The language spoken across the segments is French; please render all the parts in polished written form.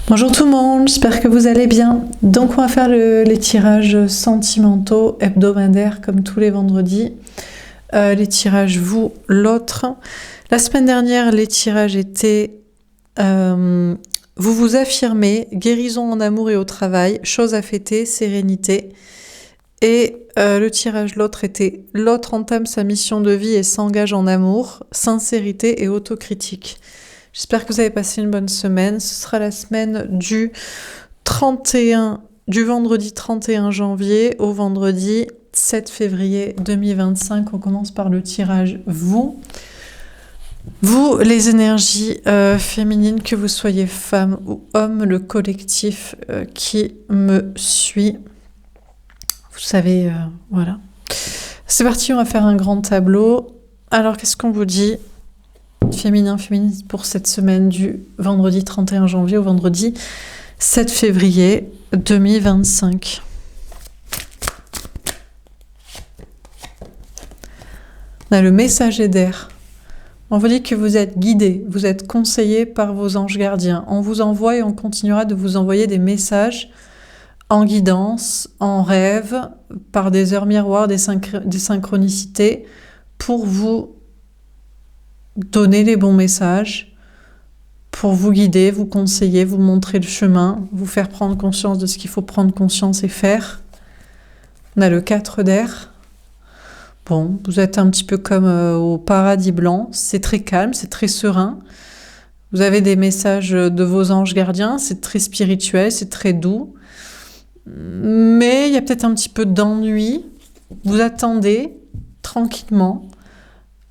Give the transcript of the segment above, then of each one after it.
Bonjour tout le monde, j'espère que vous allez bien. Donc on va faire les tirages sentimentaux hebdomadaires comme tous les vendredis. Les tirages vous, l'autre. La semaine dernière, les tirages étaient vous vous affirmez, guérison en amour et au travail, choses à fêter, sérénité. Et le tirage l'autre était l'autre entame sa mission de vie et s'engage en amour, sincérité et autocritique. J'espère que vous avez passé une bonne semaine. Ce sera la semaine du vendredi 31 janvier au vendredi 7 février 2025. On commence par le tirage vous. Vous, les énergies féminines, que vous soyez femme ou homme, le collectif qui me suit. Vous savez, voilà. C'est parti, on va faire un grand tableau. Alors, qu'est-ce qu'on vous dit ? Féminin, féministe pour cette semaine du vendredi 31 janvier au vendredi 7 février 2025. On a le messager d'air. On vous dit que vous êtes guidé, vous êtes conseillé par vos anges gardiens. On vous envoie et on continuera de vous envoyer des messages en guidance, en rêve, par des heures miroirs, des synchronicités pour vous donner les bons messages, pour vous guider, vous conseiller, vous montrer le chemin, vous faire prendre conscience de ce qu'il faut prendre conscience et faire. On a le 4 d'air. Bon, vous êtes un petit peu comme au paradis blanc, c'est très calme, c'est très serein. Vous avez des messages de vos anges gardiens, c'est très spirituel, c'est très doux. Mais il y a peut-être un petit peu d'ennui. Vous attendez tranquillement.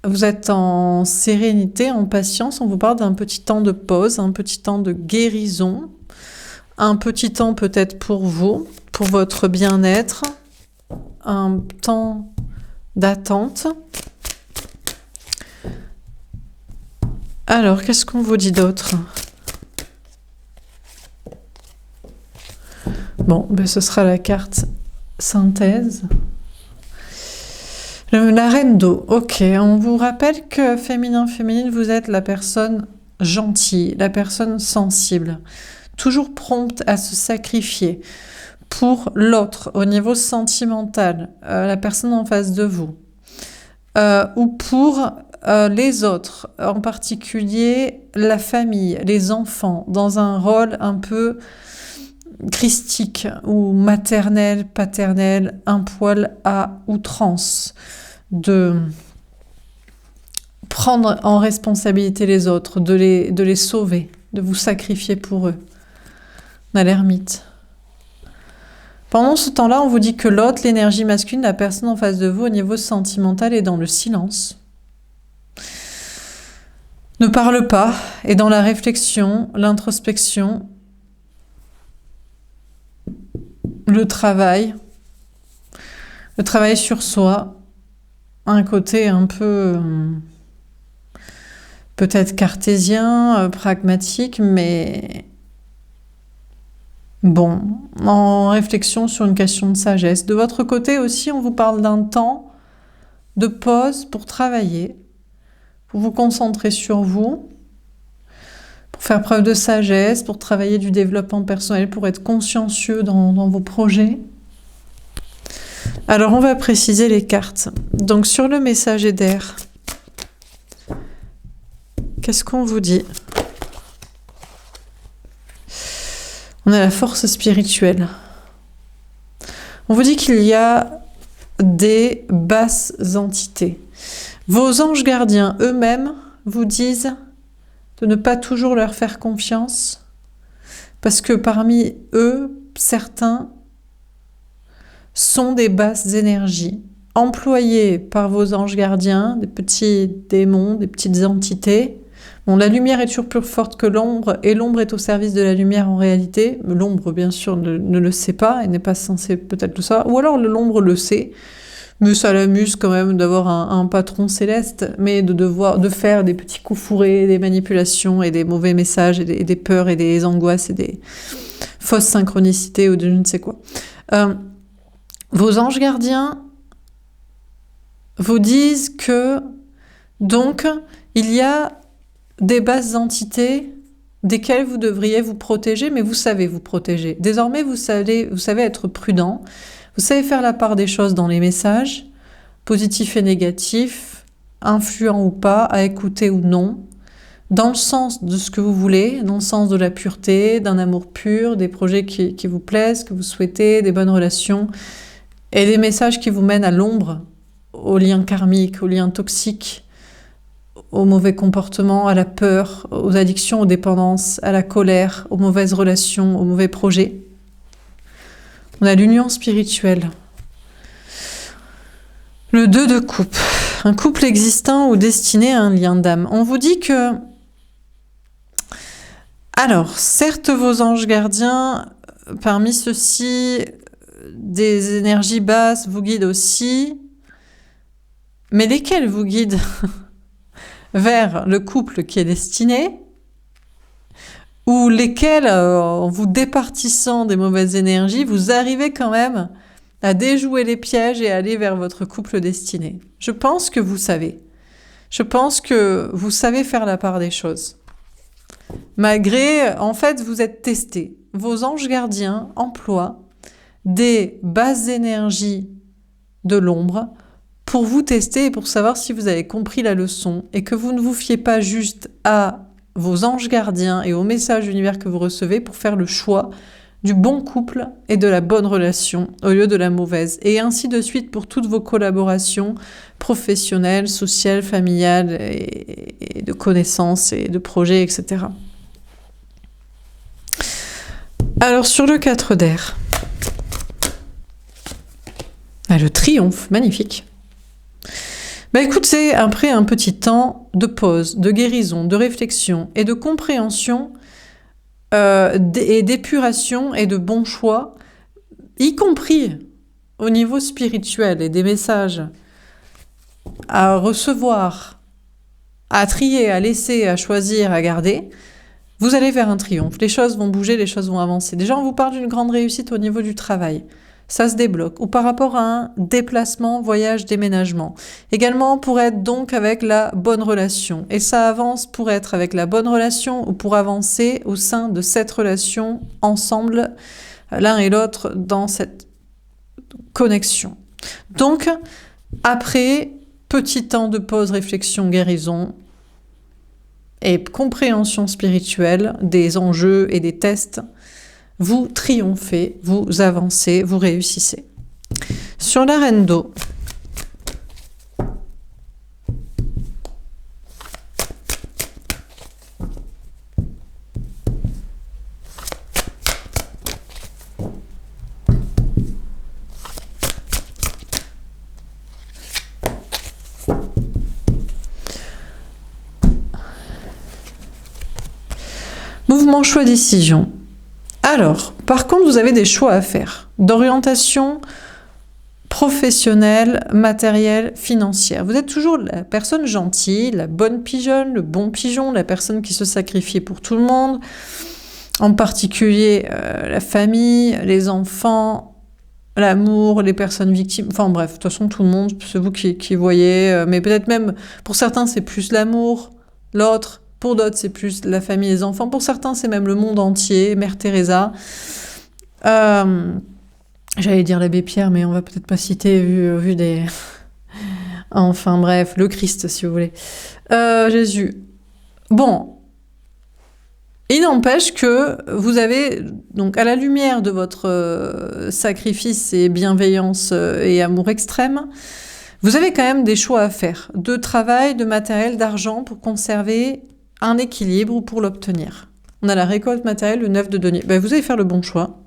Vous êtes en sérénité, en patience. On vous parle d'un petit temps de pause, un petit temps de guérison, un petit temps peut-être pour vous, pour votre bien-être, un temps d'attente. Alors, qu'est-ce qu'on vous dit d'autre ? Bon, ben ce sera la carte synthèse. La reine d'eau, ok. On vous rappelle que féminin-féminine, vous êtes la personne gentille, la personne sensible, toujours prompte à se sacrifier pour l'autre au niveau sentimental, la personne en face de vous, ou pour les autres, en particulier la famille, les enfants, dans un rôle un peu christique ou maternel, paternel, un poil à outrance, de prendre en responsabilité les autres, de les sauver, de vous sacrifier pour eux. On a l'ermite. Pendant ce temps-là, on vous dit que l'autre, l'énergie masculine, la personne en face de vous au niveau sentimental est dans le silence. Ne parle pas, est dans la réflexion, l'introspection, le travail sur soi, un côté un peu peut-être cartésien, pragmatique, mais bon, en réflexion sur une question de sagesse. De votre côté aussi, on vous parle d'un temps de pause pour travailler, pour vous concentrer sur vous, pour faire preuve de sagesse, pour travailler du développement personnel, pour être consciencieux dans vos projets. Alors, on va préciser les cartes. Donc, sur le messager d'air, qu'est-ce qu'on vous dit ? On a la force spirituelle. On vous dit qu'il y a des basses entités. Vos anges gardiens eux-mêmes vous disent de ne pas toujours leur faire confiance, parce que parmi eux, certains sont des basses énergies, employées par vos anges gardiens, des petits démons, des petites entités. Bon, la lumière est toujours plus forte que l'ombre, et l'ombre est au service de la lumière en réalité. L'ombre, bien sûr, ne le sait pas, et n'est pas censée peut-être le savoir, ou alors l'ombre le sait, mais ça l'amuse quand même d'avoir un patron céleste, mais de faire des petits coups fourrés, des manipulations, et des mauvais messages, et des peurs, et des angoisses, et des fausses synchronicités, ou de je ne sais quoi. Vos anges gardiens vous disent que, donc, il y a des basses entités desquels vous devriez vous protéger, mais vous savez vous protéger. Désormais, vous savez être prudent, vous savez faire la part des choses dans les messages, positifs et négatifs, influents ou pas, à écouter ou non, dans le sens de ce que vous voulez, dans le sens de la pureté, d'un amour pur, des projets qui vous plaisent, que vous souhaitez, des bonnes relations, et des messages qui vous mènent à l'ombre, aux liens karmiques, aux liens toxiques, aux mauvais comportements, à la peur, aux addictions, aux dépendances, à la colère, aux mauvaises relations, aux mauvais projets. On a l'union spirituelle. Le 2 de coupe, un couple existant ou destiné à un lien d'âme. On vous dit que... Alors, certes, vos anges gardiens, parmi ceux-ci, des énergies basses vous guident aussi, mais lesquels vous guident vers le couple qui est destiné, ou lesquels, en vous départissant des mauvaises énergies, vous arrivez quand même à déjouer les pièges et à aller vers votre couple destiné. Je pense que vous savez. Je pense que vous savez faire la part des choses. Malgré, en fait, vous êtes testé. Vos anges gardiens emploient des basses énergies de l'ombre pour vous tester et pour savoir si vous avez compris la leçon et que vous ne vous fiez pas juste à vos anges gardiens et aux messages d'univers que vous recevez pour faire le choix du bon couple et de la bonne relation au lieu de la mauvaise. Et ainsi de suite pour toutes vos collaborations professionnelles, sociales, familiales et de connaissances et de projets, etc. Alors sur le 4 d'air, le triomphe, magnifique. Écoutez, après un petit temps de pause, de guérison, de réflexion et de compréhension et d'épuration et de bons choix, y compris au niveau spirituel et des messages à recevoir, à trier, à laisser, à choisir, à garder, vous allez vers un triomphe. Les choses vont bouger, les choses vont avancer. Déjà, on vous parle d'une grande réussite au niveau du travail. Ça se débloque. Ou par rapport à un déplacement, voyage, déménagement. Également pour être donc avec la bonne relation. Et ça avance pour être avec la bonne relation ou pour avancer au sein de cette relation ensemble, l'un et l'autre, dans cette connexion. Donc, après petit temps de pause, réflexion, guérison et compréhension spirituelle des enjeux et des tests, vous triomphez, vous avancez, vous réussissez. Sur la reine d'eau, mouvement, choix, décision. Alors, par contre, vous avez des choix à faire, d'orientation professionnelle, matérielle, financière. Vous êtes toujours la personne gentille, la bonne pigeonne, le bon pigeon, la personne qui se sacrifie pour tout le monde, en particulier la famille, les enfants, l'amour, les personnes victimes, enfin bref, de toute façon tout le monde, c'est vous qui voyez, mais peut-être même, pour certains c'est plus l'amour, l'autre, pour d'autres, c'est plus la famille et les enfants. Pour certains, c'est même le monde entier. Mère Teresa. J'allais dire l'abbé Pierre, mais on va peut-être pas citer vu des... Enfin bref, le Christ, si vous voulez. Jésus. Bon. Il n'empêche que vous avez, donc à la lumière de votre sacrifice et bienveillance et amour extrême, vous avez quand même des choix à faire. De travail, de matériel, d'argent pour conserver un équilibre ou pour l'obtenir. On a la récolte matérielle, le 9 de denier. Vous allez faire le bon choix.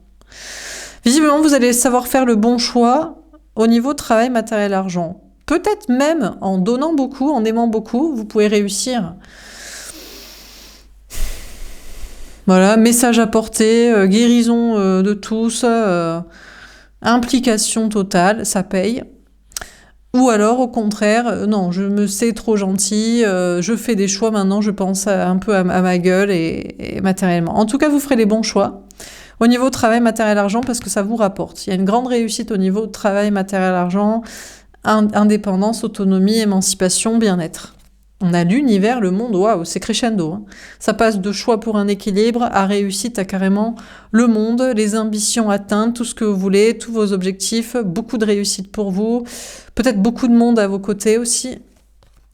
Visiblement, vous allez savoir faire le bon choix au niveau travail, matériel, argent. Peut-être même en donnant beaucoup, en aimant beaucoup, vous pouvez réussir. Voilà, message apporté, guérison de tous, implication totale, ça paye. Ou alors, au contraire, non, je me sais trop gentil, je fais des choix maintenant, je pense un peu à ma gueule et matériellement. En tout cas, vous ferez les bons choix au niveau travail, matériel, argent, parce que ça vous rapporte. Il y a une grande réussite au niveau travail, matériel, argent, indépendance, autonomie, émancipation, bien-être. On a l'univers, le monde, waouh, c'est crescendo. Hein. Ça passe de choix pour un équilibre à réussite à carrément le monde, les ambitions atteintes, tout ce que vous voulez, tous vos objectifs, beaucoup de réussite pour vous, peut-être beaucoup de monde à vos côtés aussi.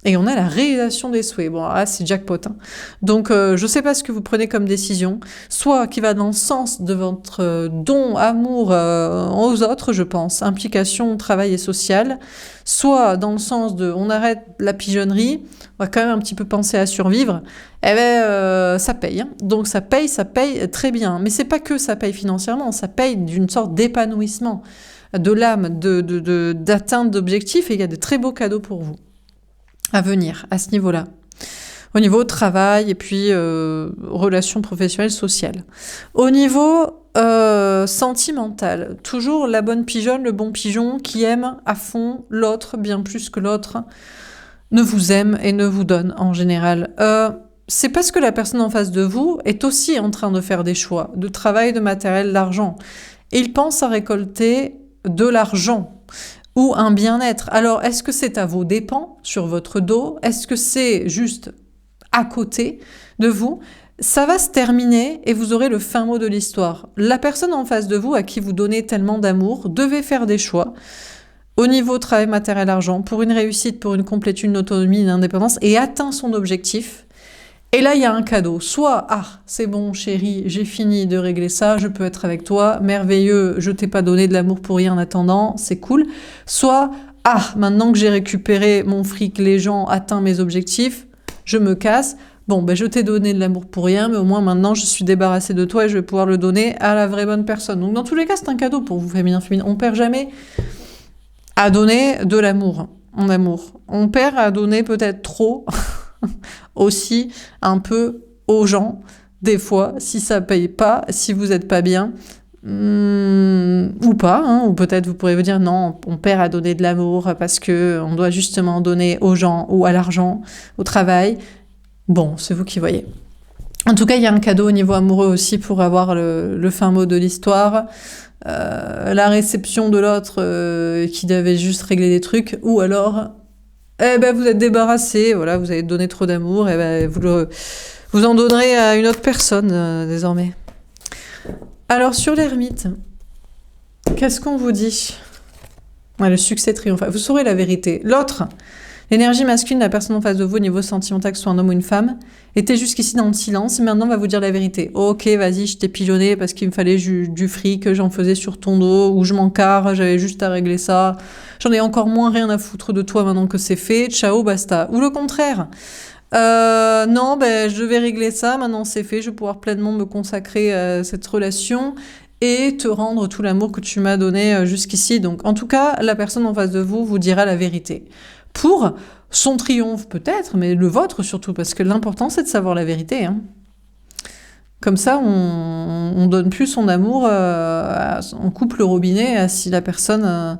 Et on a la réalisation des souhaits. Bon, là, c'est jackpot. Hein. Donc, je ne sais pas ce que vous prenez comme décision. Soit qui va dans le sens de votre don, amour aux autres, je pense, implication, travail et social. Soit dans le sens de on arrête la pigeonnerie, on va quand même un petit peu penser à survivre. Eh ben, ça paye. Hein. Donc, ça paye très bien. Mais c'est pas que ça paye financièrement, ça paye d'une sorte d'épanouissement de l'âme, d'atteinte d'objectifs. Et il y a de très beaux cadeaux pour vous à venir à ce niveau-là. Au niveau travail et puis relations professionnelles, sociales. Au niveau sentimental, toujours la bonne pigeonne, le bon pigeon qui aime à fond l'autre, bien plus que l'autre ne vous aime et ne vous donne en général. C'est parce que la personne en face de vous est aussi en train de faire des choix, de travail, de matériel, d'argent. Et il pense à récolter de l'argent ou un bien-être. Alors, est-ce que c'est à vos dépens, sur votre dos? Est-ce que c'est juste à côté de vous? Ça va se terminer et vous aurez le fin mot de l'histoire. La personne en face de vous, à qui vous donnez tellement d'amour, devait faire des choix au niveau travail, matériel, argent, pour une réussite, pour une complétude, une autonomie, une indépendance, et atteint son objectif. Et là, il y a un cadeau. Soit, c'est bon, chérie, j'ai fini de régler ça, je peux être avec toi, merveilleux, je t'ai pas donné de l'amour pour rien en attendant, c'est cool. Soit, maintenant que j'ai récupéré mon fric, les gens, atteint mes objectifs, je me casse. Bon, je t'ai donné de l'amour pour rien, mais au moins maintenant, je suis débarrassée de toi et je vais pouvoir le donner à la vraie bonne personne. Donc, dans tous les cas, c'est un cadeau pour vous, féminin. On perd jamais à donner de l'amour, en amour. On perd à donner peut-être trop aussi un peu aux gens, des fois, si ça paye pas, si vous êtes pas bien, ou pas, hein, ou peut-être vous pourrez vous dire non, on perd à donner de l'amour parce que on doit justement donner aux gens ou à l'argent, au travail. Bon, c'est vous qui voyez. En tout cas, il y a un cadeau au niveau amoureux aussi pour avoir le fin mot de l'histoire. La réception de l'autre qui devait juste régler des trucs, ou alors vous êtes débarrassé, voilà, vous avez donné trop d'amour, vous en donnerez à une autre personne désormais. Alors sur l'ermite, qu'est-ce qu'on vous dit? Le succès triomphal, vous saurez la vérité. L'autre, l'énergie masculine de la personne en face de vous au niveau sentimental, que ce soit un homme ou une femme, était jusqu'ici dans le silence, et maintenant va vous dire la vérité. Ok, vas-y, je t'ai pigeonné parce qu'il me fallait du fric, j'en faisais sur ton dos, ou je m'en carre, j'avais juste à régler ça. J'en ai encore moins rien à foutre de toi maintenant que c'est fait, ciao, basta. Ou le contraire. Non, je vais régler ça, maintenant c'est fait, je vais pouvoir pleinement me consacrer à cette relation et te rendre tout l'amour que tu m'as donné jusqu'ici. Donc, en tout cas, la personne en face de vous vous dira la vérité. Pour son triomphe peut-être, mais le vôtre surtout, parce que l'important c'est de savoir la vérité. Hein. Comme ça, on donne plus son amour, on coupe le robinet si la personne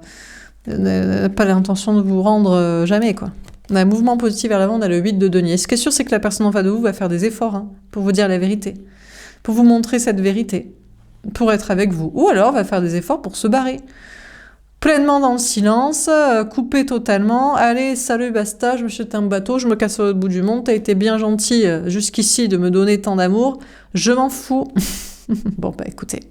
n'a pas l'intention de vous rendre jamais, quoi. On a un mouvement positif vers l'avant, on a le 8 de denier. Ce qui est sûr, c'est que la personne en face de vous va faire des efforts pour vous dire la vérité, pour vous montrer cette vérité, pour être avec vous. Ou alors va faire des efforts pour se barrer. Pleinement dans le silence, coupé totalement. Allez, salut, basta, je me jette un bateau, je me casse au bout du monde. T'as été bien gentil jusqu'ici de me donner tant d'amour. Je m'en fous. Bon, écoutez.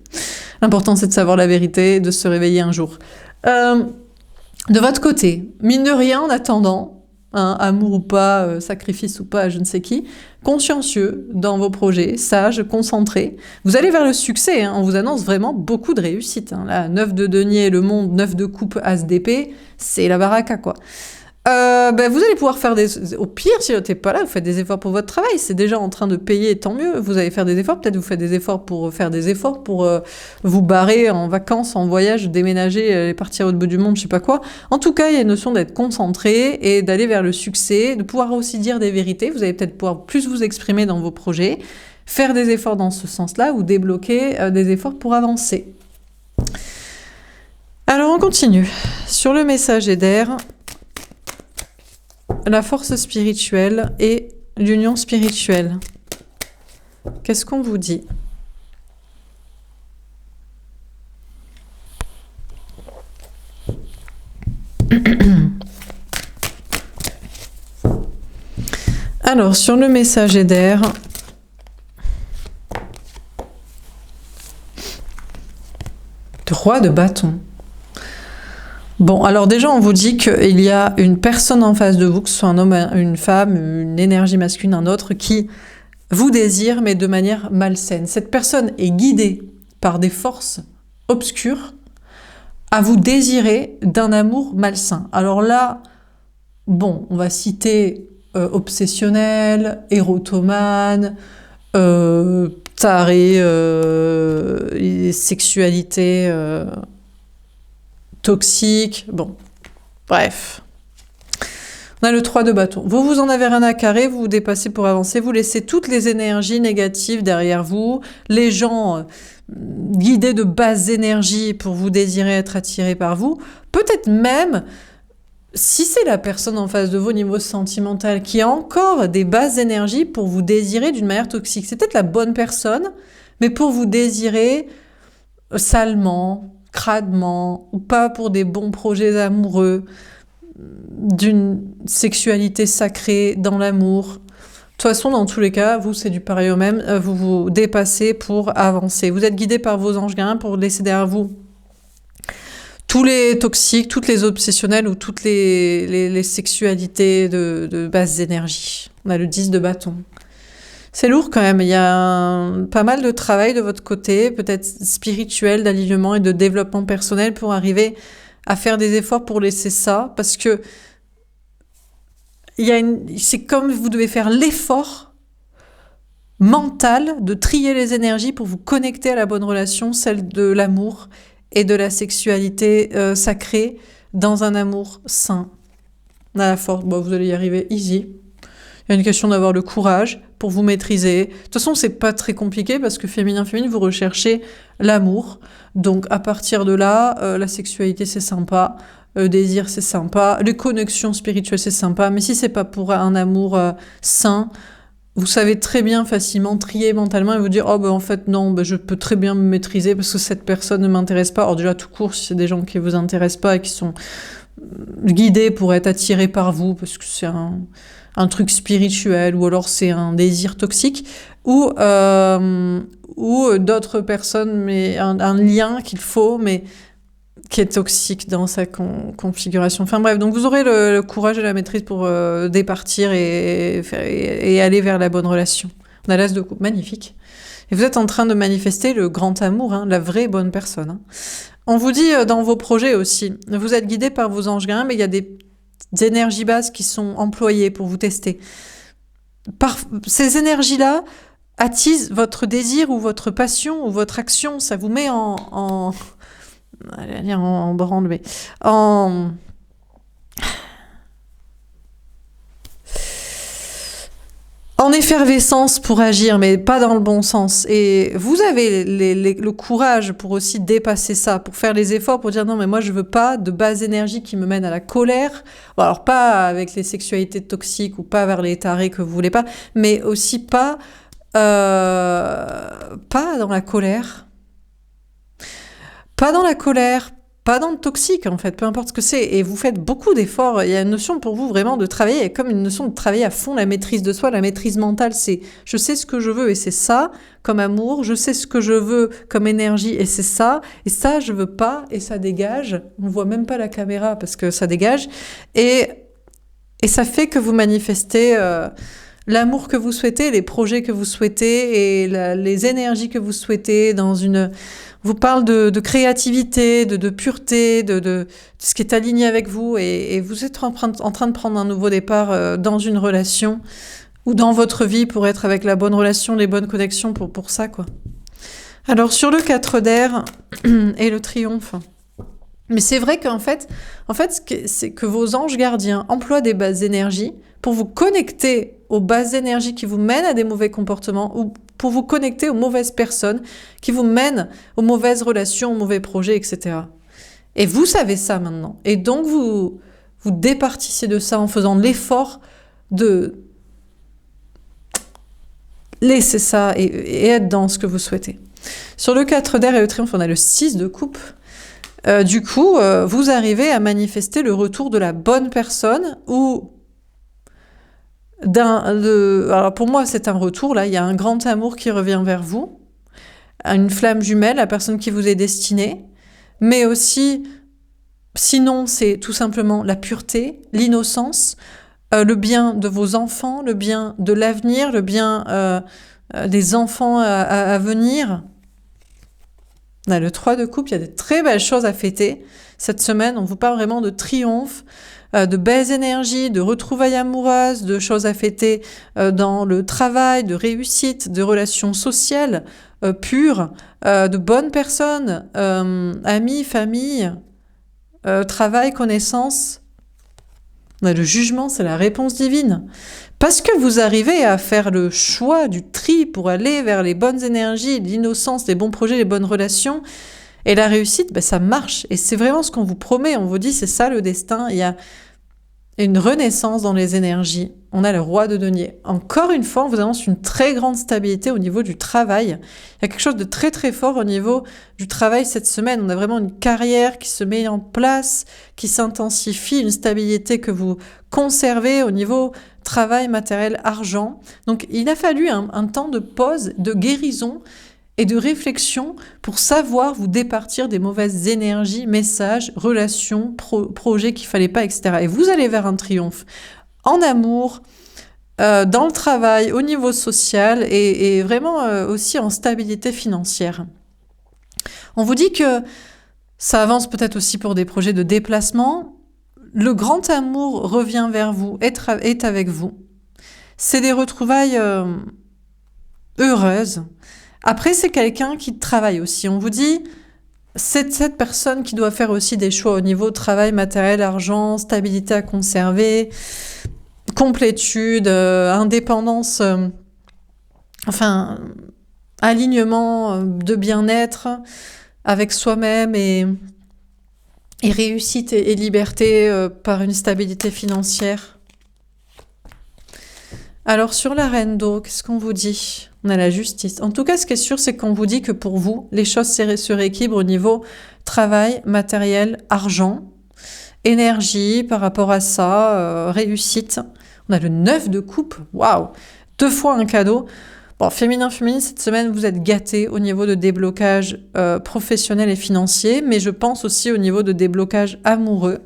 L'important, c'est de savoir la vérité et de se réveiller un jour. De votre côté, mine de rien, en attendant, amour ou pas, sacrifice ou pas, je ne sais qui, consciencieux dans vos projets, sage, concentré. Vous allez vers le succès, on vous annonce vraiment beaucoup de réussite. Là, 9 de denier, le monde, 9 de coupe, as d'épée, c'est la baraka, quoi. Vous allez pouvoir faire au pire, si vous n'êtes pas là, vous faites des efforts pour votre travail, c'est déjà en train de payer, tant mieux, vous allez faire des efforts, peut-être vous faites des efforts pour faire des efforts, pour vous barrer en vacances, en voyage, déménager, partir au bout du monde, je sais pas quoi. En tout cas, il y a une notion d'être concentré et d'aller vers le succès, de pouvoir aussi dire des vérités, vous allez peut-être pouvoir plus vous exprimer dans vos projets, faire des efforts dans ce sens-là, ou débloquer des efforts pour avancer. Alors on continue. Sur le messager d'air, la force spirituelle et l'union spirituelle. Qu'est-ce qu'on vous dit? Alors, sur le messager d'air, le roi de bâton. Bon, alors déjà, on vous dit qu'il y a une personne en face de vous, que ce soit un homme, une femme, une énergie masculine, un autre, qui vous désire, mais de manière malsaine. Cette personne est guidée par des forces obscures à vous désirer d'un amour malsain. Alors là, bon, on va citer obsessionnel, érotomane, taré, sexualité toxique, bon, bref. On a le 3 de bâton. Vous en avez rien à carrer, vous vous dépassez pour avancer, vous laissez toutes les énergies négatives derrière vous, les gens guidés de basses énergies pour vous désirer être attirés par vous, peut-être même, si c'est la personne en face de vous au niveau sentimental qui a encore des basses énergies pour vous désirer d'une manière toxique. C'est peut-être la bonne personne, mais pour vous désirer salement, crânement, ou pas pour des bons projets amoureux, d'une sexualité sacrée dans l'amour. De toute façon, dans tous les cas, vous, c'est du pareil au même, vous vous dépassez pour avancer. Vous êtes guidé par vos anges gardiens pour laisser derrière vous tous les toxiques, toutes les obsessionnelles ou toutes les sexualités de basse énergie. On a le 10 de bâton. C'est lourd quand même, il y a pas mal de travail de votre côté, peut-être spirituel, d'alignement et de développement personnel pour arriver à faire des efforts pour laisser ça, parce que c'est comme vous devez faire l'effort mental de trier les énergies pour vous connecter à la bonne relation, celle de l'amour et de la sexualité sacrée dans un amour sain. On a la force, bon, vous allez y arriver easy. Il y a une question d'avoir le courage pour vous maîtriser. De toute façon, c'est pas très compliqué parce que féminin, vous recherchez l'amour. Donc, à partir de là, la sexualité, c'est sympa. Le désir, c'est sympa. Les connexions spirituelles, c'est sympa. Mais si c'est pas pour un amour sain, vous savez très bien facilement trier mentalement et vous dire « Oh, ben en fait, non, ben, je peux très bien me maîtriser parce que cette personne ne m'intéresse pas. » Alors déjà, tout court, si c'est des gens qui vous intéressent pas et qui sont guidés pour être attirés par vous parce que c'est un truc spirituel ou alors c'est un désir toxique ou d'autres personnes, mais un lien qu'il faut, mais qui est toxique dans sa configuration. Enfin bref, donc vous aurez le courage et la maîtrise pour départir et aller vers la bonne relation. On a l'as de coupe, magnifique. Et vous êtes en train de manifester le grand amour, hein, la vraie bonne personne. Hein. On vous dit dans vos projets aussi, vous êtes guidé par vos anges gardiens, mais il y a des énergies basses qui sont employées pour vous tester. Ces énergies-là attisent votre désir ou votre passion ou votre action, ça vous met en branle, mais en effervescence pour agir, mais pas dans le bon sens. Et vous avez le courage pour aussi dépasser ça, pour faire les efforts, pour dire non, mais moi je veux pas de basse énergie qui me mène à la colère. Bon, alors pas avec les sexualités toxiques ou pas vers les tarés que vous voulez pas, mais aussi pas dans la colère. Pas dans la colère, pas dans le toxique en fait, peu importe ce que c'est. Et vous faites beaucoup d'efforts. Il y a une notion pour vous vraiment de travailler, il y a comme une notion de travailler à fond la maîtrise de soi, la maîtrise mentale. C'est je sais ce que je veux et c'est ça comme amour, je sais ce que je veux comme énergie et c'est ça je veux pas et ça dégage. On voit même pas la caméra parce que ça dégage. Et ça fait que vous manifestez l'amour que vous souhaitez, les projets que vous souhaitez et les énergies que vous souhaitez dans une... vous parle de créativité, de pureté, de ce qui est aligné avec vous et vous êtes en train de prendre un nouveau départ dans une relation ou dans votre vie pour être avec la bonne relation, les bonnes connexions pour ça, quoi. Alors, sur le 4 d'air et le triomphe... Mais c'est vrai qu'en fait, c'est que vos anges gardiens emploient des basses énergies pour vous connecter aux basses énergies qui vous mènent à des mauvais comportements ou pour vous connecter aux mauvaises personnes qui vous mènent aux mauvaises relations, aux mauvais projets, etc. Et vous savez ça maintenant. Et donc, vous départissez de ça en faisant l'effort de laisser ça et être dans ce que vous souhaitez. Sur le 4 d'air et le triomphe, on a le 6 de coupe. Du coup, vous arrivez à manifester le retour de la bonne personne ou Alors pour moi, c'est un retour, là, il y a un grand amour qui revient vers vous, une flamme jumelle, la personne qui vous est destinée, mais aussi, sinon, c'est tout simplement la pureté, l'innocence, le bien de vos enfants, le bien de l'avenir, le bien des enfants à venir. On a le 3 de coupe, il y a des très belles choses à fêter. Cette semaine, on vous parle vraiment de triomphe, de belles énergies, de retrouvailles amoureuses, de choses à fêter dans le travail, de réussite, de relations sociales pures, de bonnes personnes, amis, famille, travail, connaissances. Le jugement, c'est la réponse divine. Parce que vous arrivez à faire le choix du tri pour aller vers les bonnes énergies, l'innocence, les bons projets, les bonnes relations, et la réussite, ben ça marche. Et c'est vraiment ce qu'on vous promet. On vous dit, c'est ça le destin. Il y a une renaissance dans les énergies. On a le roi de denier. Encore une fois, on vous annonce une très grande stabilité au niveau du travail. Il y a quelque chose de très très fort au niveau du travail cette semaine. On a vraiment une carrière qui se met en place, qui s'intensifie, une stabilité que vous conservez au niveau travail, matériel, argent. Donc il a fallu un temps de pause, de guérison et de réflexion pour savoir vous départir des mauvaises énergies, messages, relations, projets qu'il fallait pas, etc. Et vous allez vers un triomphe en amour, dans le travail, au niveau social et vraiment aussi en stabilité financière. On vous dit que ça avance peut-être aussi pour des projets de déplacement. Le grand amour revient vers vous, est avec vous. C'est des retrouvailles heureuses. Après, c'est quelqu'un qui travaille aussi. On vous dit, c'est cette personne qui doit faire aussi des choix au niveau travail, matériel, argent, stabilité à conserver, complétude, indépendance, alignement de bien-être avec soi-même et réussite et liberté par une stabilité financière. Alors sur la reine d'eau, qu'est-ce qu'on vous dit ? On a la justice. En tout cas, ce qui est sûr, c'est qu'on vous dit que pour vous, les choses se rééquilibrent au niveau travail, matériel, argent, énergie par rapport à ça, réussite. On a le 9 de coupe, waouh, 2 fois un cadeau. Bon, féminin, cette semaine, vous êtes gâtés au niveau de déblocage professionnel et financier, mais je pense aussi au niveau de déblocage amoureux.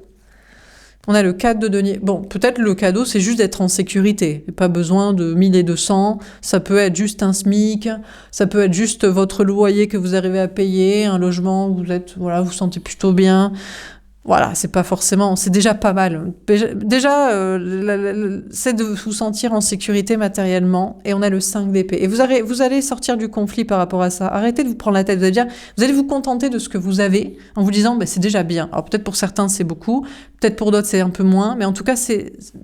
On a le 4 de denier. Bon, peut-être le cadeau, c'est juste d'être en sécurité. Pas besoin de 1200. Ça peut être juste un SMIC. Ça peut être juste votre loyer que vous arrivez à payer, un logement où vous vous sentez plutôt bien. Voilà, c'est pas forcément, c'est déjà pas mal. Déjà, c'est de vous sentir en sécurité matériellement. Et on a le 5 d'épée. Et vous allez sortir du conflit par rapport à ça. Arrêtez de vous prendre la tête. Vous allez vous contenter de ce que vous avez en vous disant, c'est déjà bien. Alors peut-être pour certains, c'est beaucoup. Peut-être pour d'autres, c'est un peu moins. Mais en tout cas,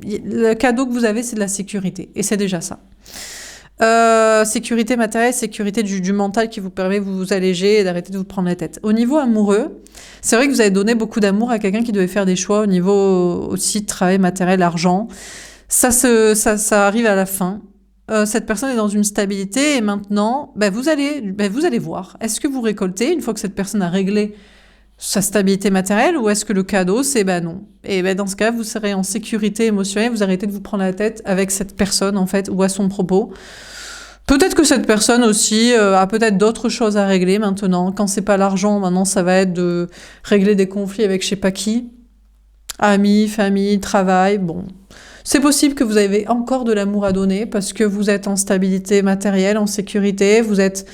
le cadeau que vous avez, c'est de la sécurité. Et c'est déjà ça. Sécurité matérielle, sécurité du mental qui vous permet de vous alléger et d'arrêter de vous prendre la tête. Au niveau amoureux, c'est vrai que vous avez donné beaucoup d'amour à quelqu'un qui devait faire des choix au niveau aussi de travail, matériel, argent. Ça arrive à la fin. Cette personne est dans une stabilité et maintenant, vous allez voir. Est-ce que vous récoltez une fois que cette personne a réglé sa stabilité matérielle ou est-ce que le cadeau, c'est non. Et dans ce cas, vous serez en sécurité émotionnelle, vous arrêtez de vous prendre la tête avec cette personne, en fait, ou à son propos. Peut-être que cette personne aussi a peut-être d'autres choses à régler maintenant. Quand c'est pas l'argent, maintenant, ça va être de régler des conflits avec je sais pas qui. Amis, famille, travail, bon. C'est possible que vous avez encore de l'amour à donner parce que vous êtes en stabilité matérielle, en sécurité, vous êtes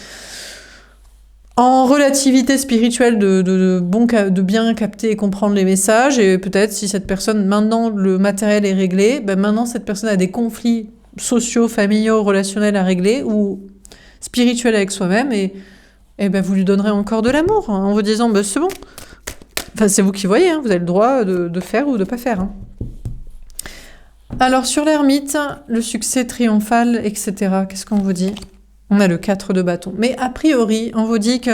en relativité spirituelle de bien capter et comprendre les messages. Et peut-être si cette personne, maintenant le matériel est réglé, maintenant cette personne a des conflits sociaux, familiaux, relationnels à régler ou spirituels avec soi-même et vous lui donnerez encore de l'amour en vous disant c'est bon. Enfin, c'est vous qui voyez, vous avez le droit de faire ou de pas faire. Alors sur l'ermite, le succès triomphal, etc. Qu'est-ce qu'on vous dit ? On a le 4 de bâton. Mais a priori, on vous dit que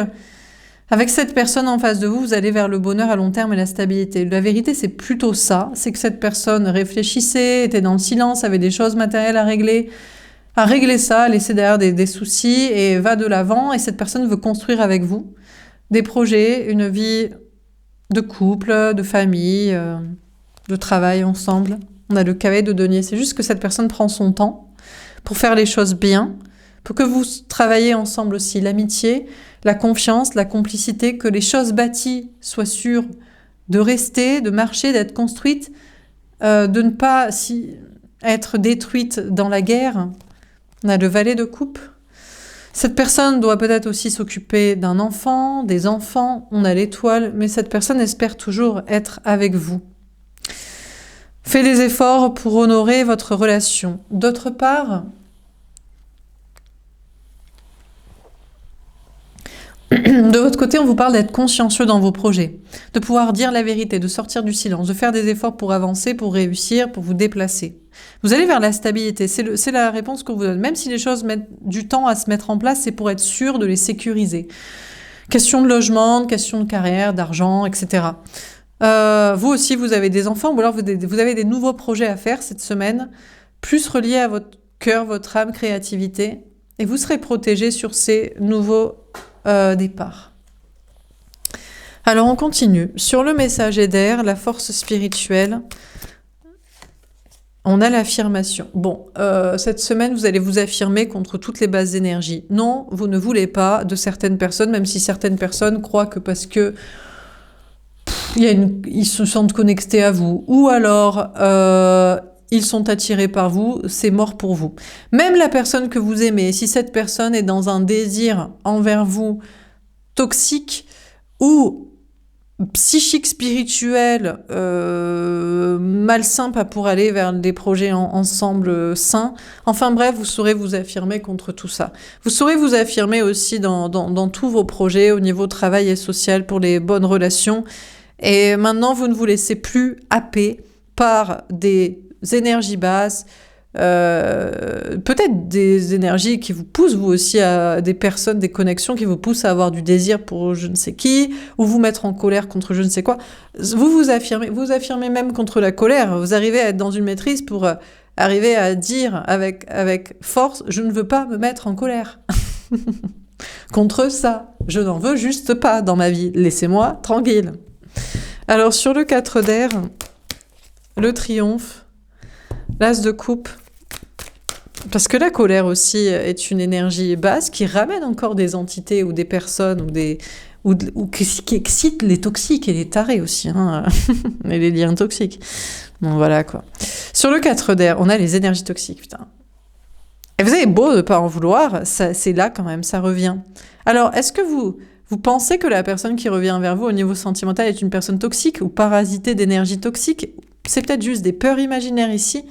avec cette personne en face de vous, vous allez vers le bonheur à long terme et la stabilité. La vérité, c'est plutôt ça. C'est que cette personne réfléchissait, était dans le silence, avait des choses matérielles à régler ça, laisser derrière des soucis et va de l'avant. Et cette personne veut construire avec vous des projets, une vie de couple, de famille, de travail ensemble. On a le cavalier de denier. C'est juste que cette personne prend son temps pour faire les choses bien, pour que vous travaillez ensemble aussi. L'amitié, la confiance, la complicité, que les choses bâties soient sûres de rester, de marcher, d'être construites, de ne pas être détruites dans la guerre. On a le valet de coupe. Cette personne doit peut-être aussi s'occuper d'un enfant, des enfants. On a l'étoile, mais cette personne espère toujours être avec vous. Faites des efforts pour honorer votre relation. D'autre part, de votre côté, on vous parle d'être consciencieux dans vos projets, de pouvoir dire la vérité, de sortir du silence, de faire des efforts pour avancer, pour réussir, pour vous déplacer. Vous allez vers la stabilité, c'est la réponse qu'on vous donne. Même si les choses mettent du temps à se mettre en place, c'est pour être sûr de les sécuriser. Question de logement, question de carrière, d'argent, etc. Vous aussi, vous avez des enfants, ou alors vous avez des nouveaux projets à faire cette semaine, plus reliés à votre cœur, votre âme, créativité, et vous serez protégé sur ces nouveaux départs. Alors on continue. Sur le messager d'air, la force spirituelle, on a l'affirmation. Bon, cette semaine, vous allez vous affirmer contre toutes les bases d'énergie. Non, vous ne voulez pas de certaines personnes, même si certaines personnes croient que parce que ils se sentent connectés à vous, ou alors ils sont attirés par vous, c'est mort pour vous. Même la personne que vous aimez, si cette personne est dans un désir envers vous toxique ou psychique, spirituel, malsain, pas pour aller vers des projets ensemble sains. Enfin bref, vous saurez vous affirmer contre tout ça. Vous saurez vous affirmer aussi dans tous vos projets au niveau travail et social pour les bonnes relations. Et maintenant, vous ne vous laissez plus happer par des énergies basses, peut-être des énergies qui vous poussent vous aussi à des personnes, des connexions qui vous poussent à avoir du désir pour je ne sais qui, ou vous mettre en colère contre je ne sais quoi. Vous affirmez même contre la colère. Vous arrivez à être dans une maîtrise pour arriver à dire avec force, je ne veux pas me mettre en colère. Contre ça, je n'en veux juste pas dans ma vie. Laissez-moi tranquille. Alors sur le 4 d'air, le triomphe, l'as de coupe, parce que la colère aussi est une énergie basse qui ramène encore des entités ou des personnes ou qui excite les toxiques et les tarés aussi, hein, et les liens toxiques. Bon voilà quoi. Sur le 4 d'air, on a les énergies toxiques, putain. Et vous avez beau ne pas en vouloir, c'est là quand même, ça revient. Alors est-ce que vous pensez que la personne qui revient vers vous au niveau sentimental est une personne toxique ou parasitée d'énergie toxique? C'est peut-être juste des peurs imaginaires ici.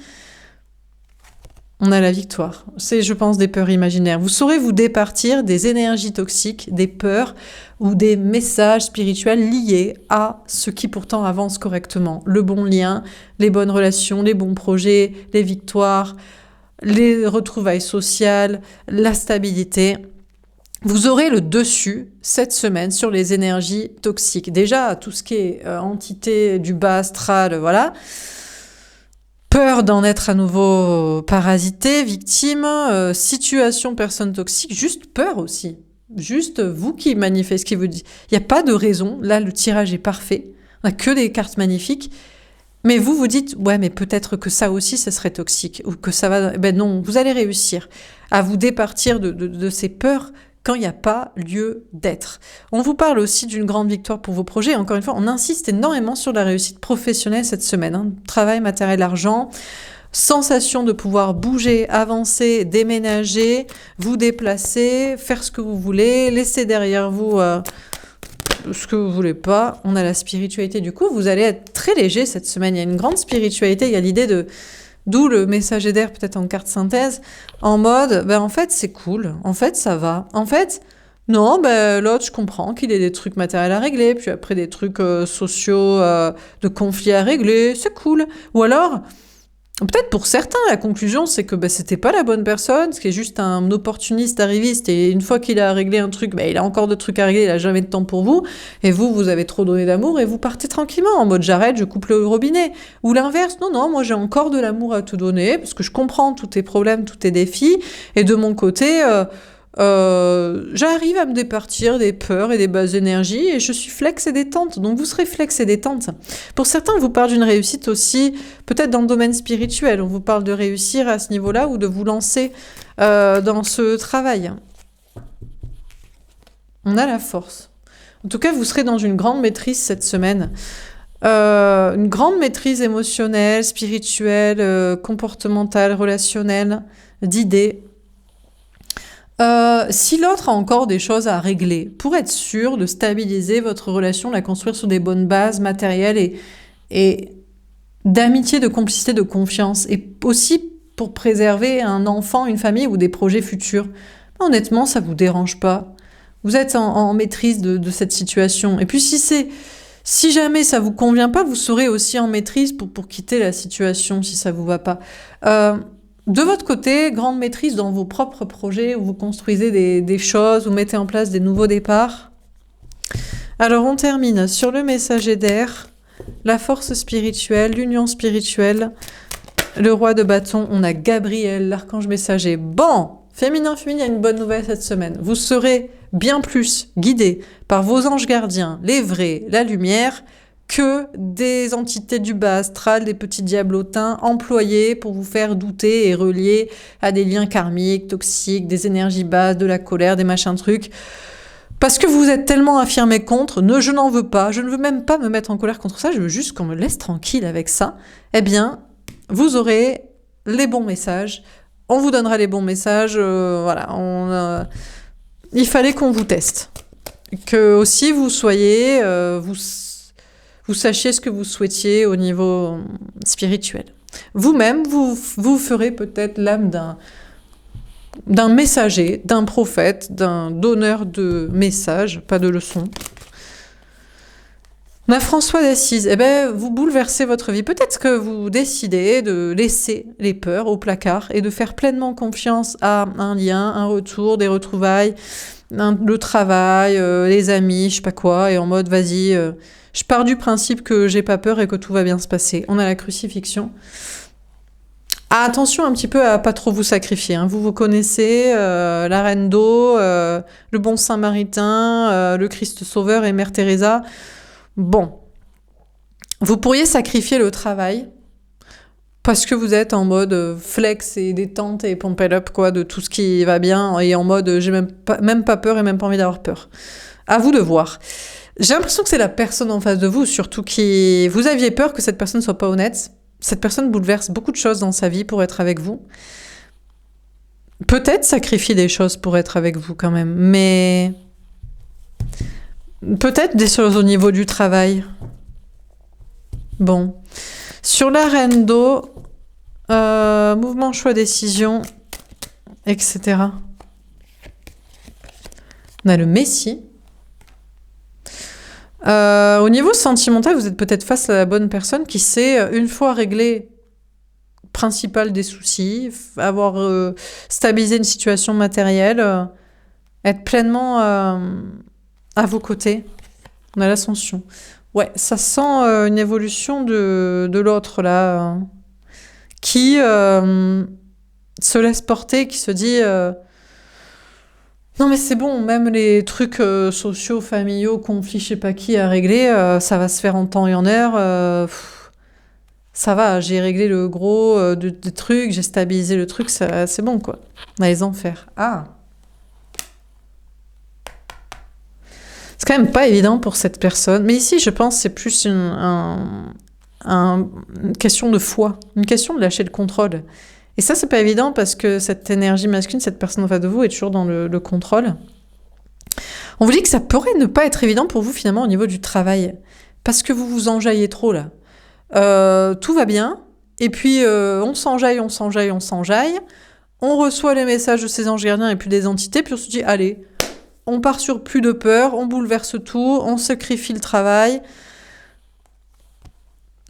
On a la victoire. C'est, je pense, des peurs imaginaires. Vous saurez vous départir des énergies toxiques, des peurs ou des messages spirituels liés à ce qui pourtant avance correctement. Le bon lien, les bonnes relations, les bons projets, les victoires, les retrouvailles sociales, la stabilité. Vous aurez le dessus cette semaine sur les énergies toxiques. Déjà, tout ce qui est entité du bas astral, voilà. Peur d'en être à nouveau parasité, victime, situation, personne toxique, juste peur aussi. Juste vous qui manifestez ce qui vous dit. Il n'y a pas de raison. Là, le tirage est parfait. On n'a que des cartes magnifiques. Mais vous dites, ouais, mais peut-être que ça aussi, ça serait toxique. Ou que ça va... Ben non, vous allez réussir à vous départir de ces peurs quand il n'y a pas lieu d'être. On vous parle aussi d'une grande victoire pour vos projets. Encore une fois, on insiste énormément sur la réussite professionnelle cette semaine. Hein. Travail, matériel, argent, sensation de pouvoir bouger, avancer, déménager, vous déplacer, faire ce que vous voulez, laisser derrière vous ce que vous voulez pas. On a la spiritualité. Du coup, vous allez être très léger cette semaine. Il y a une grande spiritualité. Il y a l'idée de... D'où le messager d'air peut-être en carte synthèse, en mode, ben en fait c'est cool, en fait ça va, en fait non, ben l'autre je comprends qu'il ait des trucs matériels à régler, puis après des trucs sociaux, de conflits à régler, c'est cool. Ou alors, peut-être pour certains, la conclusion c'est que ben, c'était pas la bonne personne, ce qui est juste un opportuniste arriviste, et une fois qu'il a réglé un truc, ben, il a encore de trucs à régler, il a jamais de temps pour vous, et vous avez trop donné d'amour, et vous partez tranquillement, en mode j'arrête, je coupe le robinet. Ou l'inverse, non, moi j'ai encore de l'amour à te donner, parce que je comprends tous tes problèmes, tous tes défis, et de mon côté... J'arrive à me départir des peurs et des basses énergies et je suis flex et détente. Donc vous serez flex et détente. Pour certains, on vous parle d'une réussite aussi, peut-être dans le domaine spirituel. On vous parle de réussir à ce niveau-là ou de vous lancer dans ce travail. On a la force. En tout cas, vous serez dans une grande maîtrise cette semaine. Une grande maîtrise émotionnelle, spirituelle, comportementale, relationnelle, d'idées. Si l'autre a encore des choses à régler, pour être sûr de stabiliser votre relation, la construire sur des bonnes bases matérielles et d'amitié, de complicité, de confiance, et aussi pour préserver un enfant, une famille ou des projets futurs, honnêtement, ça vous dérange pas. Vous êtes en maîtrise de cette situation. Et puis si jamais ça vous convient pas, vous serez aussi en maîtrise pour quitter la situation si ça vous va pas. De votre côté, grande maîtrise dans vos propres projets où vous construisez des choses, vous mettez en place des nouveaux départs. Alors on termine sur le messager d'air, la force spirituelle, l'union spirituelle, le roi de bâton, on a Gabriel, l'archange messager. Bon, féminin, il y a une bonne nouvelle cette semaine. Vous serez bien plus guidé par vos anges gardiens, les vrais, la lumière, que des entités du bas astral, des petits diablotins employés pour vous faire douter et relier à des liens karmiques, toxiques, des énergies basses, de la colère, des machins trucs. Parce que vous êtes tellement affirmé contre, je n'en veux pas, je ne veux même pas me mettre en colère contre ça, je veux juste qu'on me laisse tranquille avec ça. Eh bien, vous aurez les bons messages, on vous donnera les bons messages, voilà, il fallait qu'on vous teste. Que aussi vous soyez, vous sachiez ce que vous souhaitiez au niveau spirituel. Vous-même, vous ferez peut-être l'âme d'un messager, d'un prophète, d'un donneur de messages, pas de leçons. On a François d'Assise. Eh ben, vous bouleversez votre vie. Peut-être que vous décidez de laisser les peurs au placard et de faire pleinement confiance à un lien, un retour, des retrouvailles, le travail, les amis, je sais pas quoi, et en mode, vas-y, je pars du principe que j'ai pas peur et que tout va bien se passer. On a la crucifixion. Ah, attention un petit peu à pas trop vous sacrifier. Hein. Vous connaissez la Reine d'eau, le bon Samaritain, le Christ Sauveur et Mère Teresa. Bon, vous pourriez sacrifier le travail parce que vous êtes en mode flex et détente et pump it up quoi, de tout ce qui va bien et en mode j'ai même pas peur et même pas envie d'avoir peur. À vous de voir. J'ai l'impression que c'est la personne en face de vous surtout qui... Vous aviez peur que cette personne soit pas honnête. Cette personne bouleverse beaucoup de choses dans sa vie pour être avec vous. Peut-être sacrifie des choses pour être avec vous quand même, mais... Peut-être des choses au niveau du travail. Bon. Sur la reine d'eau, mouvement, choix, décision, etc. On a le Messie. Au niveau sentimental, vous êtes peut-être face à la bonne personne qui sait, une fois réglé principal des soucis, avoir stabilisé une situation matérielle, être pleinement à vos côtés. On a l'ascension. Ouais, ça sent une évolution de l'autre, là, qui se laisse porter, qui se dit non mais c'est bon, même les trucs sociaux, familiaux, conflits, je sais pas qui à régler, ça va se faire en temps et en heure. Ça va, j'ai réglé le gros des trucs, j'ai stabilisé le truc, c'est bon quoi. On a les enfers. Ah. C'est quand même pas évident pour cette personne. Mais ici, je pense que c'est plus une question de foi, une question de lâcher le contrôle. Et ça, c'est pas évident parce que cette énergie masculine, cette personne en face de vous est toujours dans le contrôle. On vous dit que ça pourrait ne pas être évident pour vous finalement au niveau du travail. Parce que vous vous enjaillez trop là. Tout va bien. Et puis, on s'enjaille. On reçoit les messages de ces anges gardiens et puis des entités. Puis on se dit, allez... On part sur plus de peur, on bouleverse tout, on sacrifie le travail.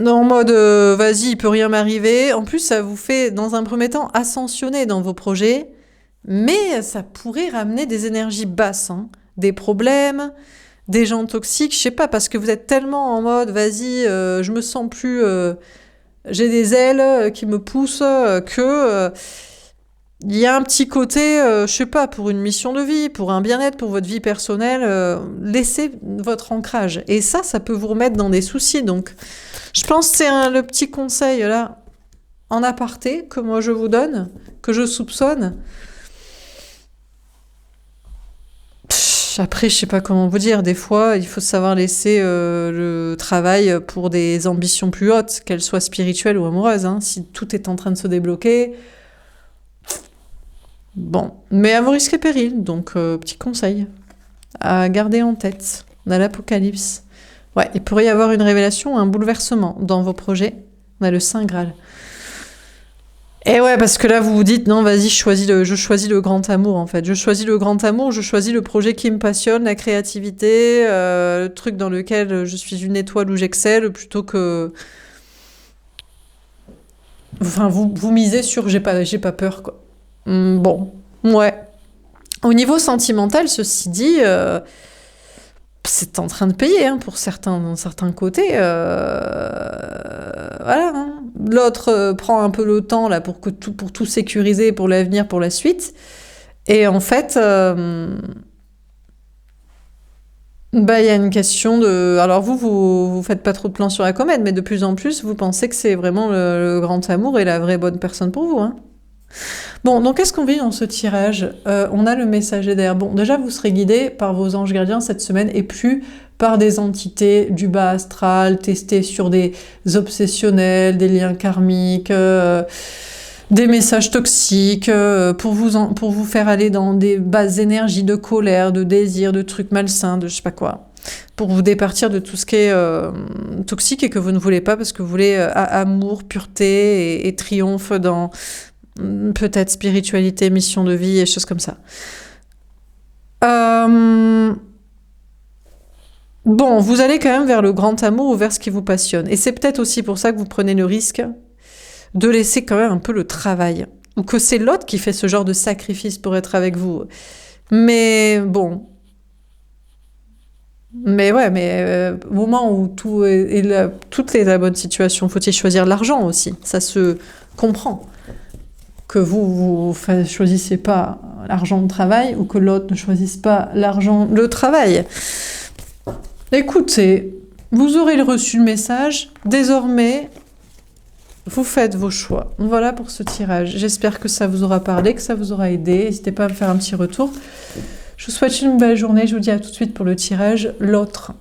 En mode, vas-y, il peut rien m'arriver. En plus, ça vous fait, dans un premier temps, ascensionner dans vos projets. Mais ça pourrait ramener des énergies basses. Hein. Des problèmes, des gens toxiques. Je sais pas, parce que vous êtes tellement en mode, vas-y, je me sens plus... j'ai des ailes qui me poussent que... il y a un petit côté, je sais pas, pour une mission de vie, pour un bien-être, pour votre vie personnelle, laissez votre ancrage. Et ça peut vous remettre dans des soucis. Donc, je pense que c'est le petit conseil, là, en aparté, que moi je vous donne, que je soupçonne. Après, je sais pas comment vous dire. Des fois, il faut savoir laisser le travail pour des ambitions plus hautes, qu'elles soient spirituelles ou amoureuses. Hein. Si tout est en train de se débloquer, bon. Mais à vos risques et périls. Donc, petit conseil à garder en tête. On a l'Apocalypse. Ouais, il pourrait y avoir une révélation, un bouleversement dans vos projets. On a le Saint Graal. Et ouais, parce que là, vous vous dites, non, vas-y, je choisis le grand amour, en fait. Je choisis le grand amour, je choisis le projet qui me passionne, la créativité, le truc dans lequel je suis une étoile où j'excelle, plutôt que... Enfin, vous misez sur j'ai pas peur, quoi. Bon, ouais. Au niveau sentimental, ceci dit, c'est en train de payer, hein, pour certains, dans certains côtés. Voilà, hein. L'autre prend un peu le temps là pour tout sécuriser pour l'avenir, pour la suite. Et en fait, bah il y a une question de. Alors vous faites pas trop de plans sur la comète, mais de plus en plus vous pensez que c'est vraiment le grand amour et la vraie bonne personne pour vous, hein. Bon, donc qu'est-ce qu'on vit dans ce tirage? On a le messager d'air. Bon, déjà, vous serez guidé par vos anges gardiens cette semaine et plus par des entités du bas astral, testées sur des obsessionnels, des liens karmiques, des messages toxiques, pour vous faire aller dans des basses énergies de colère, de désir, de trucs malsains, de je sais pas quoi. Pour vous départir de tout ce qui est toxique et que vous ne voulez pas parce que vous voulez amour, pureté et triomphe dans... peut-être spiritualité, mission de vie et choses comme ça. Bon, vous allez quand même vers le grand amour ou vers ce qui vous passionne. Et c'est peut-être aussi pour ça que vous prenez le risque de laisser quand même un peu le travail. Ou que c'est l'autre qui fait ce genre de sacrifice pour être avec vous. Mais bon. Mais ouais, mais au moment où tout est la bonne situation, faut-il choisir l'argent aussi. Ça se comprend. Que vous choisissez pas l'argent de travail ou que l'autre ne choisisse pas le travail. Écoutez, vous aurez reçu le message. Désormais, vous faites vos choix. Voilà pour ce tirage. J'espère que ça vous aura parlé, que ça vous aura aidé. N'hésitez pas à me faire un petit retour. Je vous souhaite une belle journée. Je vous dis à tout de suite pour le tirage, l'autre.